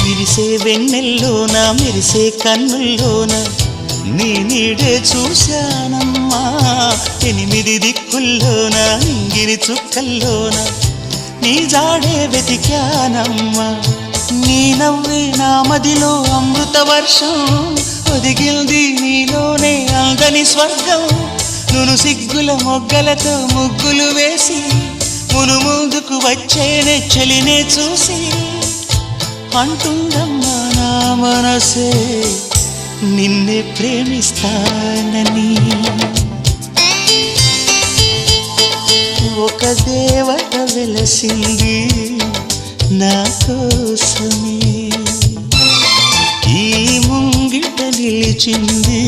విరిసే వెన్నెల్లోన మెరిసే కన్నుల్లోన నీ నీడే చూశానమ్మా 8 దిక్కుల్లోన నింగిరి చుక్కల్లోన నీ జాడే వెతికానమ్మా నీ నవ్వే నా మదిలో అమృత వర్షం ఒదిగింది నీలోనే అందని స్వర్గం నును సిగ్గుల మొగ్గలతో ముగ్గులు వేసి మును ముందుకు వచ్చేనే చెలినే చూసి అంటుందమ్మా నా మనసే నిన్నే ప్రేమిస్తానని ఒక దేవత వెలసింది నా కోసమే ఈ ముంగిట నిలిచింది